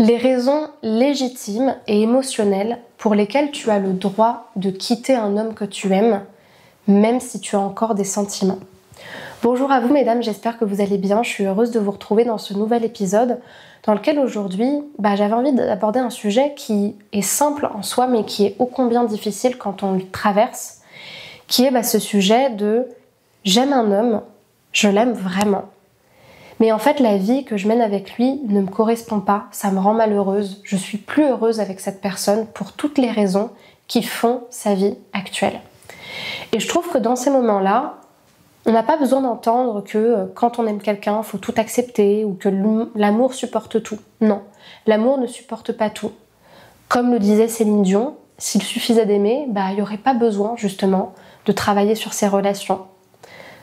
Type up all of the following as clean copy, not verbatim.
Les raisons légitimes et émotionnelles pour lesquelles tu as le droit de quitter un homme que tu aimes, même si tu as encore des sentiments. Bonjour à vous mesdames, j'espère que vous allez bien. Je suis heureuse de vous retrouver dans ce nouvel épisode dans lequel aujourd'hui, j'avais envie d'aborder un sujet qui est simple en soi mais qui est ô combien difficile quand on le traverse, qui est ce sujet de « j'aime un homme, je l'aime vraiment ». Mais en fait, la vie que je mène avec lui ne me correspond pas, ça me rend malheureuse, je suis plus heureuse avec cette personne pour toutes les raisons qui font sa vie actuelle. Et je trouve que dans ces moments-là, on n'a pas besoin d'entendre que quand on aime quelqu'un, il faut tout accepter ou que l'amour supporte tout. Non, l'amour ne supporte pas tout. Comme le disait Céline Dion, s'il suffisait d'aimer, il n'y aurait pas besoin justement de travailler sur ses relations.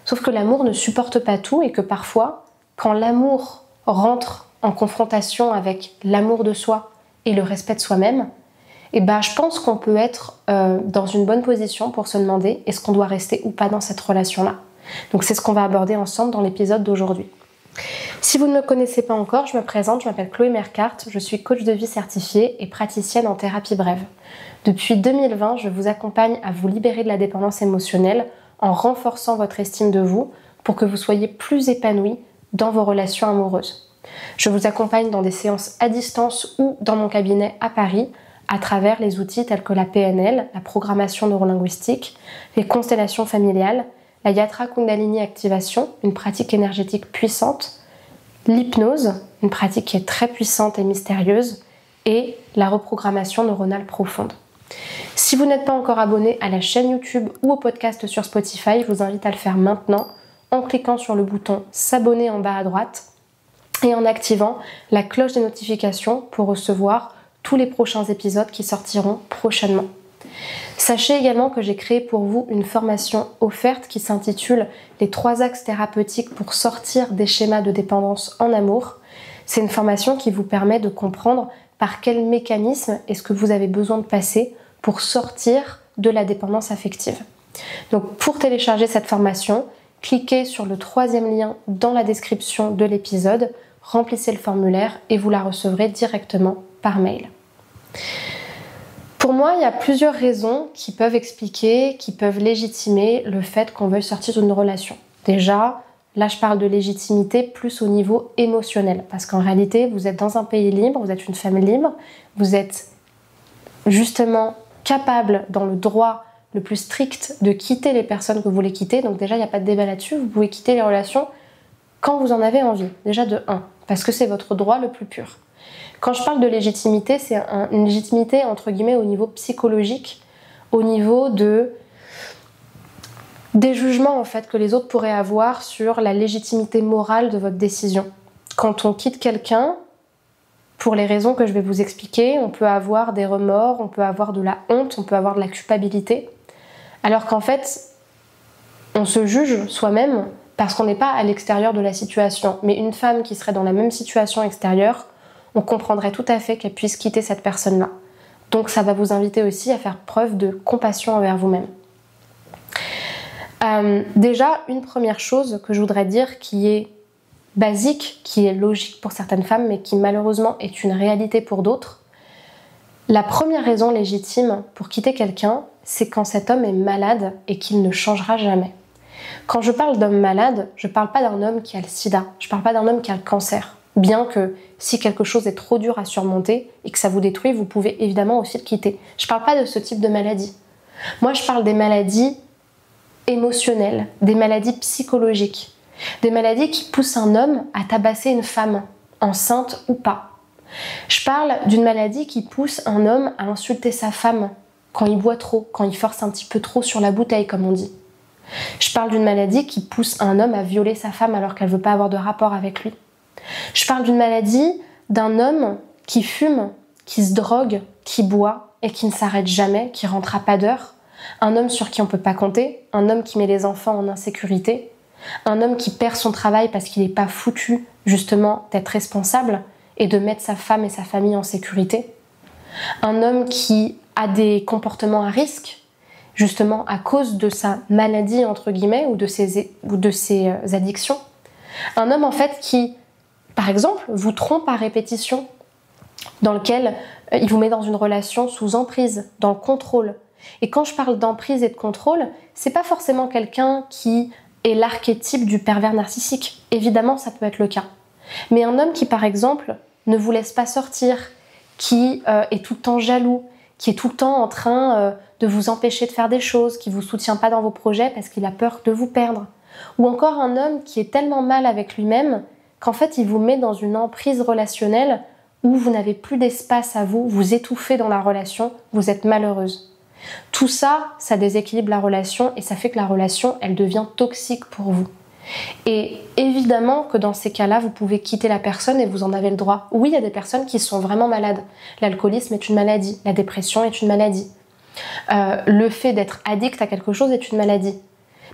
Sauf que l'amour ne supporte pas tout et que parfois, quand l'amour rentre en confrontation avec l'amour de soi et le respect de soi-même, je pense qu'on peut être dans une bonne position pour se demander est-ce qu'on doit rester ou pas dans cette relation-là. Donc c'est ce qu'on va aborder ensemble dans l'épisode d'aujourd'hui. Si vous ne me connaissez pas encore, je me présente, je m'appelle Chloé Mercart, je suis coach de vie certifiée et praticienne en thérapie brève. Depuis 2020, je vous accompagne à vous libérer de la dépendance émotionnelle en renforçant votre estime de vous pour que vous soyez plus épanoui dans vos relations amoureuses. Je vous accompagne dans des séances à distance ou dans mon cabinet à Paris à travers les outils tels que la PNL, la programmation neurolinguistique, les constellations familiales, la Yatra Kundalini Activation, une pratique énergétique puissante, l'hypnose, une pratique qui est très puissante et mystérieuse, et la reprogrammation neuronale profonde. Si vous n'êtes pas encore abonné à la chaîne YouTube ou au podcast sur Spotify, je vous invite à le faire maintenant en cliquant sur le bouton s'abonner en bas à droite et en activant la cloche des notifications pour recevoir tous les prochains épisodes qui sortiront prochainement. Sachez également que j'ai créé pour vous une formation offerte qui s'intitule « Les 3 axes thérapeutiques pour sortir des schémas de dépendance en amour ». C'est une formation qui vous permet de comprendre par quel mécanisme est-ce que vous avez besoin de passer pour sortir de la dépendance affective. Donc pour télécharger cette formation, cliquez sur le 3e lien dans la description de l'épisode, remplissez le formulaire et vous la recevrez directement par mail. Pour moi, il y a plusieurs raisons qui peuvent expliquer, qui peuvent légitimer le fait qu'on veuille sortir d'une relation. Déjà, là je parle de légitimité plus au niveau émotionnel, parce qu'en réalité, vous êtes dans un pays libre, vous êtes une femme libre, vous êtes justement capable, dans le droit le plus strict, de quitter les personnes que vous voulez quitter. Donc déjà, il n'y a pas de débat là-dessus, vous pouvez quitter les relations quand vous en avez envie, déjà de 1, parce que c'est votre droit le plus pur. Quand je parle de légitimité, c'est une légitimité entre guillemets au niveau psychologique, au niveau des jugements en fait que les autres pourraient avoir sur la légitimité morale de votre décision. Quand on quitte quelqu'un, pour les raisons que je vais vous expliquer, on peut avoir des remords, on peut avoir de la honte, on peut avoir de la culpabilité, alors qu'en fait, on se juge soi-même parce qu'on n'est pas à l'extérieur de la situation. Mais une femme qui serait dans la même situation extérieure, on comprendrait tout à fait qu'elle puisse quitter cette personne-là. Donc ça va vous inviter aussi à faire preuve de compassion envers vous-même. Déjà, une première chose que je voudrais dire qui est basique, qui est logique pour certaines femmes, mais qui malheureusement est une réalité pour d'autres. La première raison légitime pour quitter quelqu'un, c'est quand cet homme est malade et qu'il ne changera jamais. Quand je parle d'homme malade, je ne parle pas d'un homme qui a le sida, je ne parle pas d'un homme qui a le cancer. Bien que si quelque chose est trop dur à surmonter et que ça vous détruit, vous pouvez évidemment aussi le quitter. Je ne parle pas de ce type de maladie. Moi, je parle des maladies émotionnelles, des maladies psychologiques, des maladies qui poussent un homme à tabasser une femme, enceinte ou pas. Je parle d'une maladie qui pousse un homme à insulter sa femme quand il boit trop, quand il force un petit peu trop sur la bouteille, comme on dit. Je parle d'une maladie qui pousse un homme à violer sa femme alors qu'elle ne veut pas avoir de rapport avec lui. Je parle d'une maladie d'un homme qui fume, qui se drogue, qui boit et qui ne s'arrête jamais, qui rentre à pas d'heure. Un homme sur qui on ne peut pas compter, un homme qui met les enfants en insécurité, un homme qui perd son travail parce qu'il n'est pas foutu justement d'être responsable et de mettre sa femme et sa famille en sécurité. Un homme qui a des comportements à risque, justement à cause de sa maladie entre guillemets ou de ses addictions. Un homme en fait qui, par exemple, vous trompe à répétition, dans lequel il vous met dans une relation sous emprise, dans le contrôle. Et quand je parle d'emprise et de contrôle, c'est pas forcément quelqu'un qui est l'archétype du pervers narcissique. Évidemment, ça peut être le cas. Mais un homme qui, par exemple, ne vous laisse pas sortir, qui est tout le temps jaloux, qui est tout le temps en train de vous empêcher de faire des choses, qui vous soutient pas dans vos projets parce qu'il a peur de vous perdre. Ou encore un homme qui est tellement mal avec lui-même qu'en fait, il vous met dans une emprise relationnelle où vous n'avez plus d'espace à vous, vous étouffez dans la relation, vous êtes malheureuse. Tout ça, ça déséquilibre la relation et ça fait que la relation, elle devient toxique pour vous. Et évidemment que dans ces cas-là, vous pouvez quitter la personne et vous en avez le droit. Oui, il y a des personnes qui sont vraiment malades. L'alcoolisme est une maladie, la dépression est une maladie. Le fait d'être addict à quelque chose est une maladie.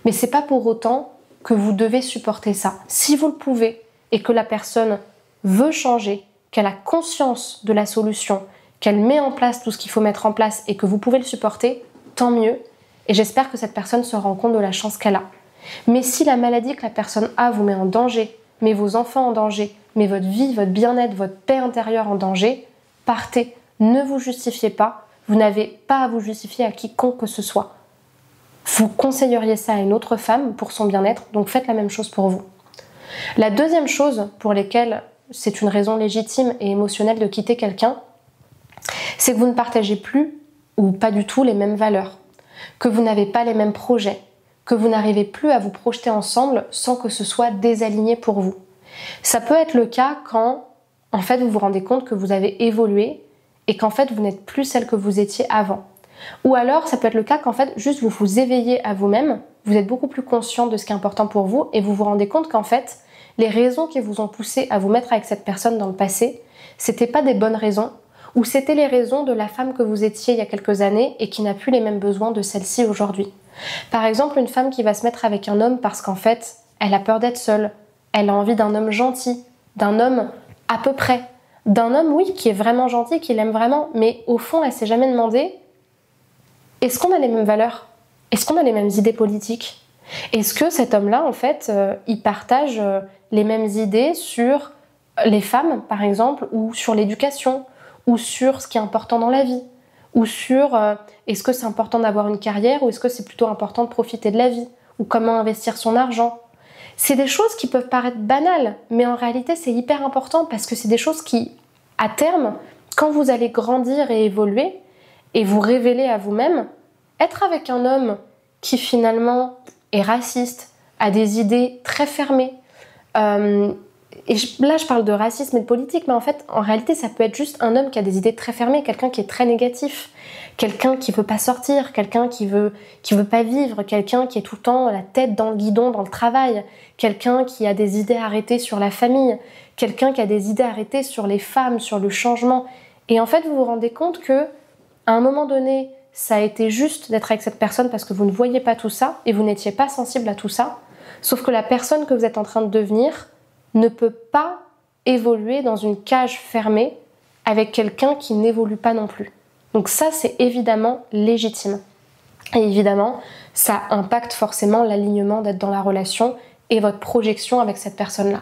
Mais c'est pas pour autant que vous devez supporter ça. Si vous le pouvez et que la personne veut changer, qu'elle a conscience de la solution, qu'elle met en place tout ce qu'il faut mettre en place et que vous pouvez le supporter, tant mieux. Et j'espère que cette personne se rend compte de la chance qu'elle a. Mais si la maladie que la personne a vous met en danger, met vos enfants en danger, met votre vie, votre bien-être, votre paix intérieure en danger, partez. Ne vous justifiez pas. Vous n'avez pas à vous justifier à quiconque que ce soit. Vous conseilleriez ça à une autre femme pour son bien-être, donc faites la même chose pour vous. La deuxième chose pour laquelle c'est une raison légitime et émotionnelle de quitter quelqu'un, c'est que vous ne partagez plus ou pas du tout les mêmes valeurs, que vous n'avez pas les mêmes projets, que vous n'arrivez plus à vous projeter ensemble sans que ce soit désaligné pour vous. Ça peut être le cas quand, en fait, vous vous rendez compte que vous avez évolué et qu'en fait, vous n'êtes plus celle que vous étiez avant. Ou alors, ça peut être le cas qu'en fait, juste vous vous éveillez à vous-même, vous êtes beaucoup plus conscient de ce qui est important pour vous et vous vous rendez compte qu'en fait, les raisons qui vous ont poussé à vous mettre avec cette personne dans le passé, c'était pas des bonnes raisons, ou c'était les raisons de la femme que vous étiez il y a quelques années et qui n'a plus les mêmes besoins de celle-ci aujourd'hui. Par exemple, une femme qui va se mettre avec un homme parce qu'en fait, elle a peur d'être seule, elle a envie d'un homme gentil, d'un homme à peu près, d'un homme, oui, qui est vraiment gentil, qui l'aime vraiment, mais au fond, elle s'est jamais demandé, est-ce qu'on a les mêmes valeurs? Est-ce qu'on a les mêmes idées politiques? Est-ce que cet homme-là, en fait, il partage les mêmes idées sur les femmes, par exemple, ou sur l'éducation, ou sur ce qui est important dans la vie, ou sur est-ce que c'est important d'avoir une carrière, ou est-ce que c'est plutôt important de profiter de la vie, ou comment investir son argent. C'est des choses qui peuvent paraître banales, mais en réalité, c'est hyper important parce que c'est des choses qui, à terme, quand vous allez grandir et évoluer, et vous révéler à vous-même, être avec un homme qui finalement est raciste, a des idées très fermées, là je parle de racisme et de politique, mais en fait, en réalité, ça peut être juste un homme qui a des idées très fermées, quelqu'un qui est très négatif, quelqu'un qui veut pas sortir, quelqu'un qui veut pas vivre, quelqu'un qui est tout le temps la tête dans le guidon, dans le travail, quelqu'un qui a des idées arrêtées sur la famille, quelqu'un qui a des idées arrêtées sur les femmes, sur le changement. Et en fait, vous vous rendez compte que à un moment donné, ça a été juste d'être avec cette personne parce que vous ne voyiez pas tout ça et vous n'étiez pas sensible à tout ça. Sauf que la personne que vous êtes en train de devenir ne peut pas évoluer dans une cage fermée avec quelqu'un qui n'évolue pas non plus. Donc ça, c'est évidemment légitime. Et évidemment, ça impacte forcément l'alignement d'être dans la relation et votre projection avec cette personne-là.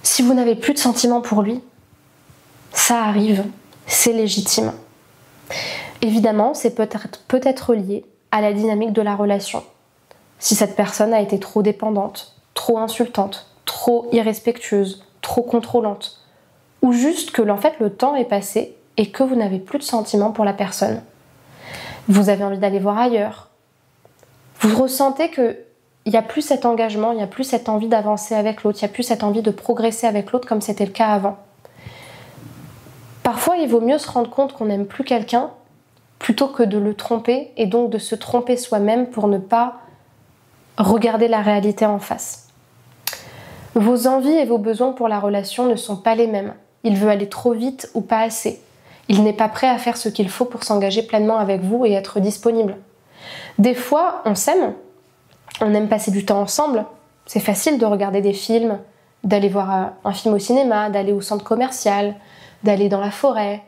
Si vous n'avez plus de sentiments pour lui, ça arrive, c'est légitime. Évidemment, c'est peut-être lié à la dynamique de la relation. Si cette personne a été trop dépendante, trop insultante, trop irrespectueuse, trop contrôlante, ou juste que en fait le temps est passé et que vous n'avez plus de sentiments pour la personne. Vous avez envie d'aller voir ailleurs. Vous ressentez qu'il n'y a plus cet engagement, il n'y a plus cette envie d'avancer avec l'autre, il n'y a plus cette envie de progresser avec l'autre comme c'était le cas avant. Parfois, il vaut mieux se rendre compte qu'on n'aime plus quelqu'un plutôt que de le tromper et donc de se tromper soi-même pour ne pas regarder la réalité en face. Vos envies et vos besoins pour la relation ne sont pas les mêmes. Il veut aller trop vite ou pas assez. Il n'est pas prêt à faire ce qu'il faut pour s'engager pleinement avec vous et être disponible. Des fois, on s'aime, on aime passer du temps ensemble. C'est facile de regarder des films, d'aller voir un film au cinéma, d'aller au centre commercial, d'aller dans la forêt,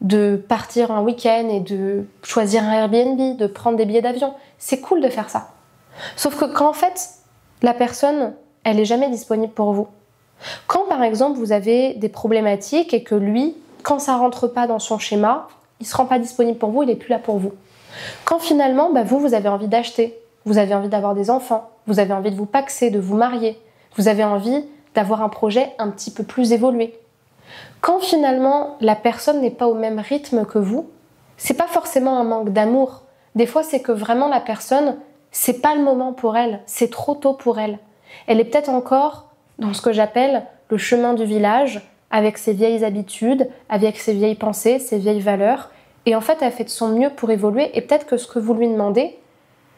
de partir un week-end et de choisir un Airbnb, de prendre des billets d'avion. C'est cool de faire ça. Sauf que quand en fait, la personne, elle n'est jamais disponible pour vous, Quand par exemple vous avez des problématiques et que lui, quand ça rentre pas dans son schéma, il ne se rend pas disponible pour vous, il n'est plus là pour vous. Quand finalement, vous avez envie d'acheter, vous avez envie d'avoir des enfants, vous avez envie de vous paxer, de vous marier, vous avez envie d'avoir un projet un petit peu plus évolué. Quand finalement la personne n'est pas au même rythme que vous, c'est pas forcément un manque d'amour. Des fois, c'est que vraiment la personne, c'est pas le moment pour elle, c'est trop tôt pour elle. Elle est peut-être encore dans ce que j'appelle le chemin du village, avec ses vieilles habitudes, avec ses vieilles pensées, ses vieilles valeurs. Et en fait, elle fait de son mieux pour évoluer. Et peut-être que ce que vous lui demandez,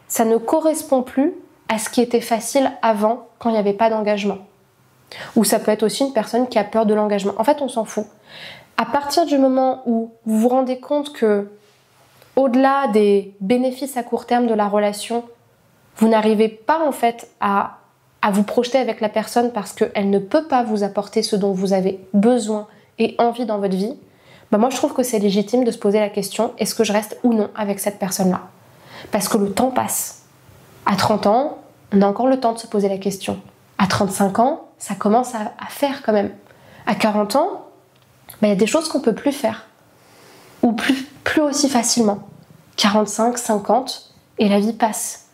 ça ne correspond plus à ce qui était facile avant, quand il n'y avait pas d'engagement. Ou ça peut être aussi une personne qui a peur de l'engagement. En fait, on s'en fout. À partir du moment où vous vous rendez compte que, au-delà des bénéfices à court terme de la relation, vous n'arrivez pas en fait à vous projeter avec la personne parce qu'elle ne peut pas vous apporter ce dont vous avez besoin et envie dans votre vie, moi je trouve que c'est légitime de se poser la question, est-ce que je reste ou non avec cette personne-là? Parce que le temps passe. À 30 ans, on a encore le temps de se poser la question. À 35 ans, ça commence à faire quand même. À 40 ans, il y a des choses qu'on ne peut plus faire. Ou plus aussi facilement. 45, 50, et la vie passe.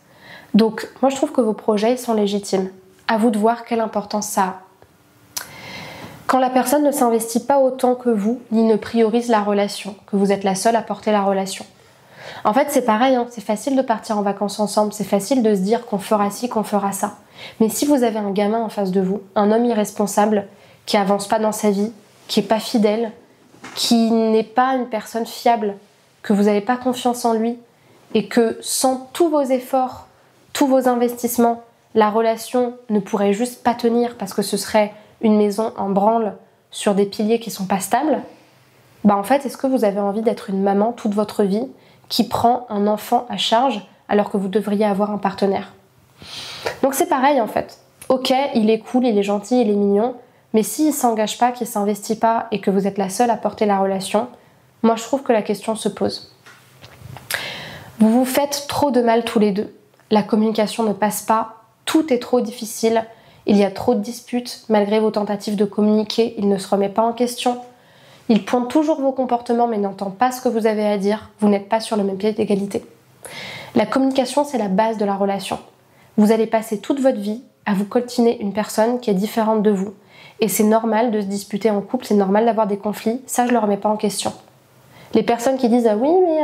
Donc, moi je trouve que vos projets ils sont légitimes. À vous de voir quelle importance ça a. Quand la personne ne s'investit pas autant que vous, ni ne priorise la relation, que vous êtes la seule à porter la relation. En fait, c'est pareil, c'est facile de partir en vacances ensemble, c'est facile de se dire qu'on fera ci, qu'on fera ça. Mais si vous avez un gamin en face de vous, un homme irresponsable, qui avance pas dans sa vie, qui est pas fidèle, qui n'est pas une personne fiable, que vous n'avez pas confiance en lui, et que sans tous vos efforts, tous vos investissements, la relation ne pourrait juste pas tenir parce que ce serait une maison en branle sur des piliers qui sont pas stables, en fait, est-ce que vous avez envie d'être une maman toute votre vie qui prend un enfant à charge alors que vous devriez avoir un partenaire? Donc c'est pareil en fait. Ok, il est cool, il est gentil, il est mignon, mais s'il ne s'engage pas, qu'il ne s'investit pas et que vous êtes la seule à porter la relation, moi je trouve que la question se pose. Vous vous faites trop de mal tous les deux. La communication ne passe pas, tout est trop difficile, il y a trop de disputes, malgré vos tentatives de communiquer, il ne se remet pas en question. Il pointe toujours vos comportements mais n'entend pas ce que vous avez à dire, vous n'êtes pas sur le même pied d'égalité. La communication, c'est la base de la relation. Vous allez passer toute votre vie à vous coltiner une personne qui est différente de vous. Et c'est normal de se disputer en couple, c'est normal d'avoir des conflits, ça je ne le remets pas en question. Les personnes qui disent « Ah oui, mais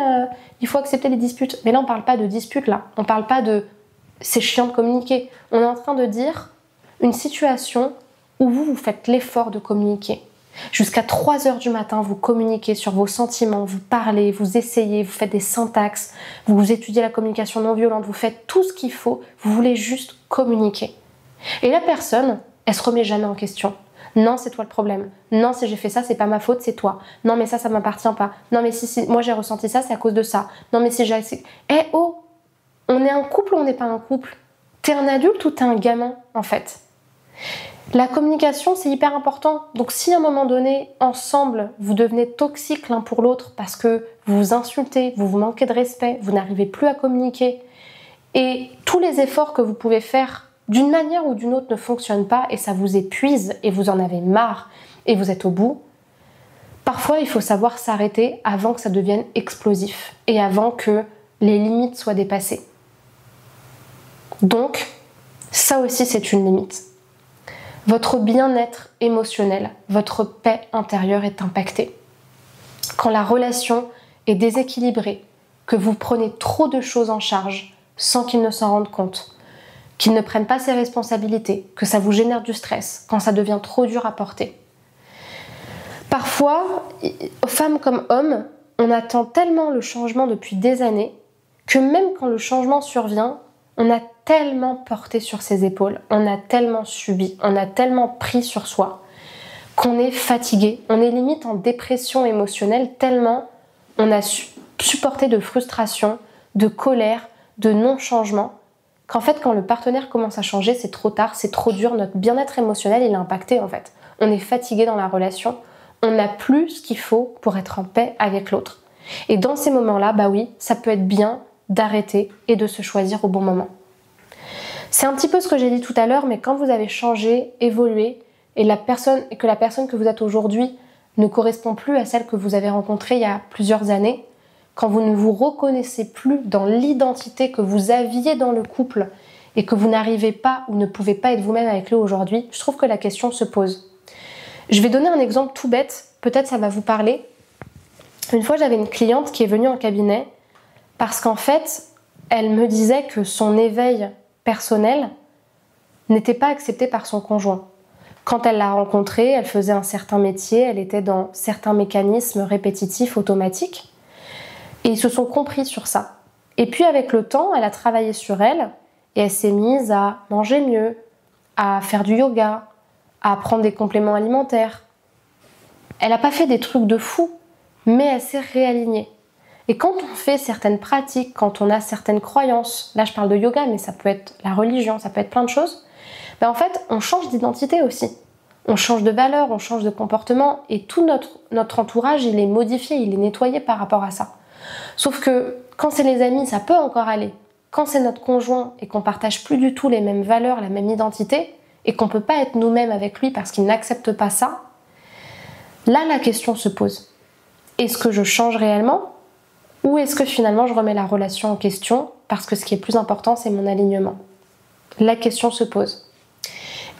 il faut accepter les disputes ». Mais là, on ne parle pas de disputes, là. On ne parle pas de « c'est chiant de communiquer ». On est en train de dire une situation où vous faites l'effort de communiquer. Jusqu'à 3h du matin, vous communiquez sur vos sentiments, vous parlez, vous essayez, vous faites des syntaxes, vous étudiez la communication non violente, vous faites tout ce qu'il faut, vous voulez juste communiquer. Et la personne, elle se remet jamais en question. Non, c'est toi le problème. Non, si j'ai fait ça, c'est pas ma faute, c'est toi. Non, mais ça m'appartient pas. Non, mais si moi j'ai ressenti ça, c'est à cause de ça. Non, mais si j'ai... on est un couple ou on n'est pas un couple? T'es un adulte ou t'es un gamin, en fait? La communication, c'est hyper important. Donc si à un moment donné, ensemble, vous devenez toxiques l'un pour l'autre parce que vous vous insultez, vous vous manquez de respect, vous n'arrivez plus à communiquer, et tous les efforts que vous pouvez faire d'une manière ou d'une autre ne fonctionnent pas et ça vous épuise et vous en avez marre et vous êtes au bout, parfois il faut savoir s'arrêter avant que ça devienne explosif et avant que les limites soient dépassées. Donc, ça aussi c'est une limite. Votre bien-être émotionnel, votre paix intérieure est impactée. Quand la relation est déséquilibrée, que vous prenez trop de choses en charge sans qu'ils ne s'en rendent compte, qu'ils ne prennent pas ses responsabilités, que ça vous génère du stress, quand ça devient trop dur à porter. Parfois, femmes comme hommes, on attend tellement le changement depuis des années que même quand le changement survient, on a tellement porté sur ses épaules, on a tellement subi, on a tellement pris sur soi qu'on est fatigué, on est limite en dépression émotionnelle tellement on a supporté de frustration, de colère, de non-changement, qu'en fait quand le partenaire commence à changer, c'est trop tard, c'est trop dur, notre bien-être émotionnel il est impacté en fait. On est fatigué dans la relation, on n'a plus ce qu'il faut pour être en paix avec l'autre. Et dans ces moments-là, oui, ça peut être bien d'arrêter et de se choisir au bon moment. C'est un petit peu ce que j'ai dit tout à l'heure, mais quand vous avez changé, évolué, et que la personne que vous êtes aujourd'hui ne correspond plus à celle que vous avez rencontrée il y a plusieurs années, quand vous ne vous reconnaissez plus dans l'identité que vous aviez dans le couple et que vous n'arrivez pas ou ne pouvez pas être vous-même avec lui aujourd'hui, je trouve que la question se pose. Je vais donner un exemple tout bête, peut-être ça va vous parler. Une fois, j'avais une cliente qui est venue en cabinet parce qu'en fait, elle me disait que son éveil personnel n'était pas accepté par son conjoint. Quand elle l'a rencontré, elle faisait un certain métier, elle était dans certains mécanismes répétitifs, automatiques, et ils se sont compris sur ça. Et puis avec le temps, elle a travaillé sur elle, et elle s'est mise à manger mieux, à faire du yoga, à prendre des compléments alimentaires. Elle n'a pas fait des trucs de fou, mais elle s'est réalignée. Et quand on fait certaines pratiques, quand on a certaines croyances, là je parle de yoga, mais ça peut être la religion, ça peut être plein de choses, ben en fait, on change d'identité aussi. On change de valeur, on change de comportement, et tout notre entourage, il est modifié, il est nettoyé par rapport à ça. Sauf que quand c'est les amis, ça peut encore aller. Quand c'est notre conjoint et qu'on partage plus du tout les mêmes valeurs, la même identité, et qu'on peut pas être nous-mêmes avec lui parce qu'il n'accepte pas ça, là la question se pose. Est-ce que je change réellement? Ou est-ce que finalement je remets la relation en question parce que ce qui est plus important, c'est mon alignement? La question se pose.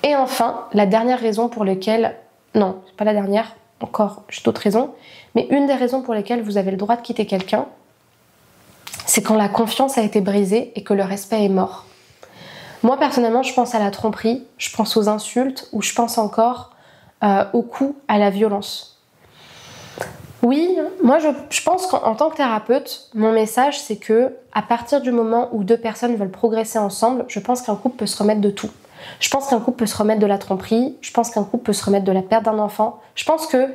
Et enfin, la dernière raison pour laquelle... Non, c'est pas la dernière, encore, j'ai d'autres raisons. Mais une des raisons pour lesquelles vous avez le droit de quitter quelqu'un, c'est quand la confiance a été brisée et que le respect est mort. Moi, personnellement, je pense à la tromperie, je pense aux insultes, ou je pense encore aux coups, à la violence. Oui, moi je pense qu'en tant que thérapeute, mon message c'est que à partir du moment où deux personnes veulent progresser ensemble, je pense qu'un couple peut se remettre de tout. Je pense qu'un couple peut se remettre de la tromperie, je pense qu'un couple peut se remettre de la perte d'un enfant. Je pense que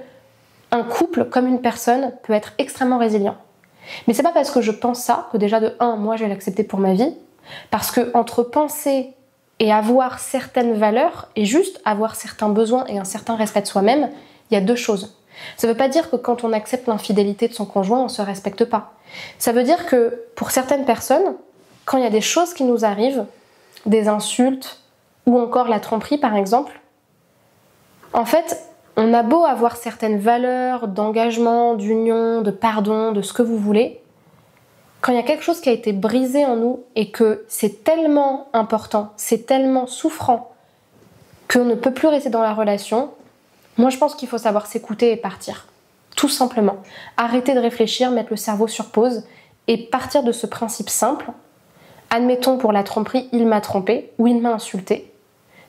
un couple, comme une personne, peut être extrêmement résilient. Mais c'est pas parce que je pense ça que déjà de 1, moi je vais l'accepter pour ma vie, parce que entre penser et avoir certaines valeurs et juste avoir certains besoins et un certain respect de soi-même, il y a deux choses. Ça ne veut pas dire que quand on accepte l'infidélité de son conjoint, on ne se respecte pas. Ça veut dire que pour certaines personnes, quand il y a des choses qui nous arrivent, des insultes ou encore la tromperie par exemple, en fait, on a beau avoir certaines valeurs d'engagement, d'union, de pardon, de ce que vous voulez, quand il y a quelque chose qui a été brisé en nous et que c'est tellement important, c'est tellement souffrant qu'on ne peut plus rester dans la relation, moi je pense qu'il faut savoir s'écouter et partir. Tout simplement. Arrêter de réfléchir, mettre le cerveau sur pause et partir de ce principe simple. Admettons pour la tromperie, il m'a trompé ou il m'a insulté.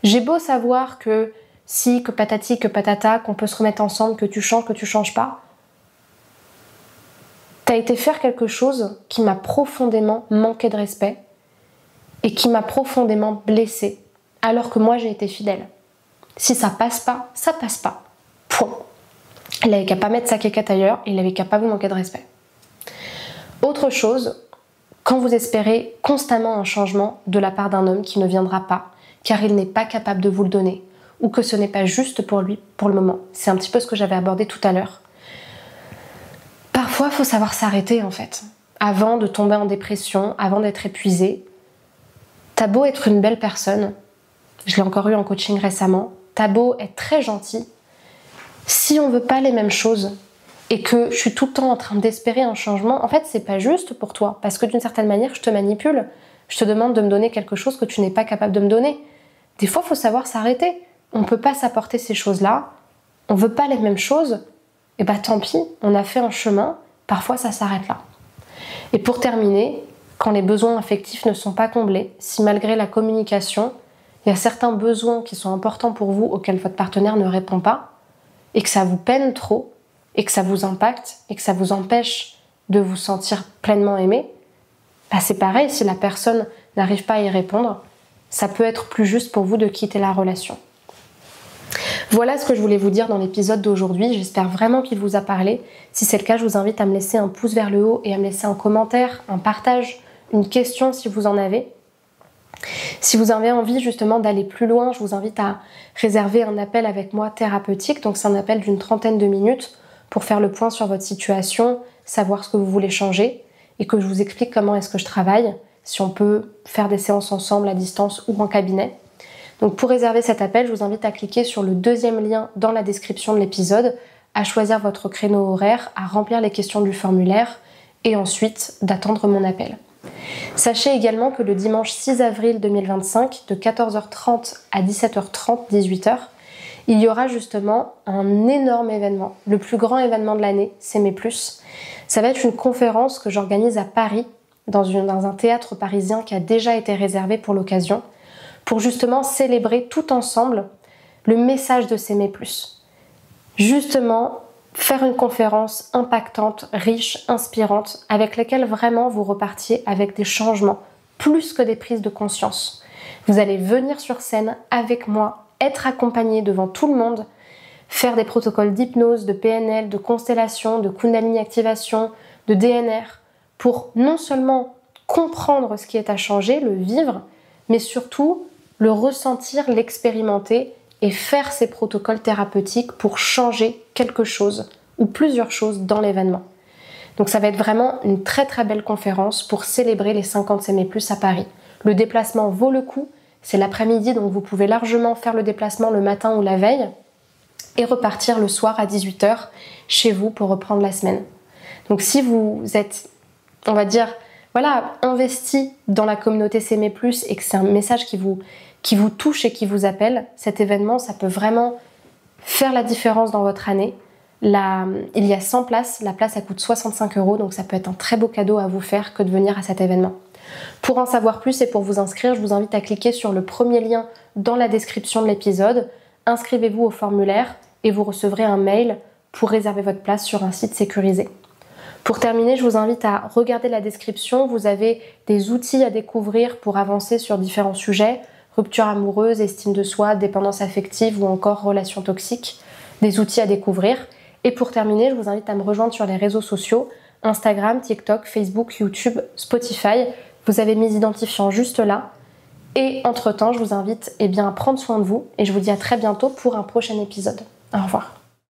J'ai beau savoir que si, que patati, que patata, qu'on peut se remettre ensemble, que tu changes pas. T'as été faire quelque chose qui m'a profondément manqué de respect et qui m'a profondément blessée, alors que moi j'ai été fidèle. Si ça passe pas, ça passe pas. Point. Il avait qu'à pas mettre sa quéquette ailleurs, il avait qu'à pas vous manquer de respect. Autre chose, quand vous espérez constamment un changement de la part d'un homme qui ne viendra pas, car il n'est pas capable de vous le donner, ou que ce n'est pas juste pour lui pour le moment. C'est un petit peu ce que j'avais abordé tout à l'heure. Parfois, il faut savoir s'arrêter en fait. Avant de tomber en dépression, avant d'être épuisé. T'as beau être une belle personne, je l'ai encore eu en coaching récemment, t'as beau être très gentil, si on veut pas les mêmes choses et que je suis tout le temps en train d'espérer un changement, en fait c'est pas juste pour toi, parce que d'une certaine manière je te manipule, je te demande de me donner quelque chose que tu n'es pas capable de me donner. Des fois il faut savoir s'arrêter, on peut pas s'apporter ces choses-là, on veut pas les mêmes choses, et bah tant pis, on a fait un chemin, parfois ça s'arrête là. Et pour terminer, quand les besoins affectifs ne sont pas comblés, si malgré la communication, il y a certains besoins qui sont importants pour vous auxquels votre partenaire ne répond pas, et que ça vous peine trop, et que ça vous impacte, et que ça vous empêche de vous sentir pleinement aimé, bah c'est pareil, si la personne n'arrive pas à y répondre, ça peut être plus juste pour vous de quitter la relation. Voilà ce que je voulais vous dire dans l'épisode d'aujourd'hui, j'espère vraiment qu'il vous a parlé. Si c'est le cas, je vous invite à me laisser un pouce vers le haut et à me laisser un commentaire, un partage, une question si vous en avez. Si vous avez envie justement d'aller plus loin, je vous invite à réserver un appel avec moi thérapeutique. Donc c'est un appel d'une 30aine de minutes pour faire le point sur votre situation, savoir ce que vous voulez changer et que je vous explique comment est-ce que je travaille, si on peut faire des séances ensemble à distance ou en cabinet. Donc pour réserver cet appel, je vous invite à cliquer sur le deuxième lien dans la description de l'épisode, à choisir votre créneau horaire, à remplir les questions du formulaire et ensuite d'attendre mon appel. Sachez également que le dimanche 6 avril 2025, de 14h30 à 17h30, 18h, il y aura justement un énorme événement, le plus grand événement de l'année, S'aimer plus. Ça va être une conférence que j'organise à Paris, dans un théâtre parisien qui a déjà été réservé pour l'occasion, pour justement célébrer tout ensemble le message de S'aimer plus. Justement, faire une conférence impactante, riche, inspirante, avec laquelle vraiment vous repartiez avec des changements, plus que des prises de conscience. Vous allez venir sur scène avec moi, être accompagné devant tout le monde, faire des protocoles d'hypnose, de PNL, de constellation, de Kundalini activation, de DNR, pour non seulement comprendre ce qui est à changer, le vivre, mais surtout le ressentir, l'expérimenter et faire ces protocoles thérapeutiques pour changer quelque chose ou plusieurs choses dans l'événement. Donc ça va être vraiment une très très belle conférence pour célébrer les 50 S'aimer plus à Paris. Le déplacement vaut le coup, c'est l'après-midi, donc vous pouvez largement faire le déplacement le matin ou la veille et repartir le soir à 18h chez vous pour reprendre la semaine. Donc si vous êtes, on va dire, investi dans la communauté S'aimer plus et que c'est un message qui vous touche et qui vous appelle, cet événement, ça peut vraiment faire la différence dans votre année. Là, il y a 100 places, la place elle coûte 65 €, donc ça peut être un très beau cadeau à vous faire que de venir à cet événement. Pour en savoir plus et pour vous inscrire, je vous invite à cliquer sur le premier lien dans la description de l'épisode. Inscrivez-vous au formulaire et vous recevrez un mail pour réserver votre place sur un site sécurisé. Pour terminer, je vous invite à regarder la description. Vous avez des outils à découvrir pour avancer sur différents sujets, rupture amoureuse, estime de soi, dépendance affective ou encore relations toxiques, des outils à découvrir. Et pour terminer, je vous invite à me rejoindre sur les réseaux sociaux, Instagram, TikTok, Facebook, YouTube, Spotify. Vous avez mes identifiants juste là. Et entre-temps, je vous invite à prendre soin de vous et je vous dis à très bientôt pour un prochain épisode. Au revoir.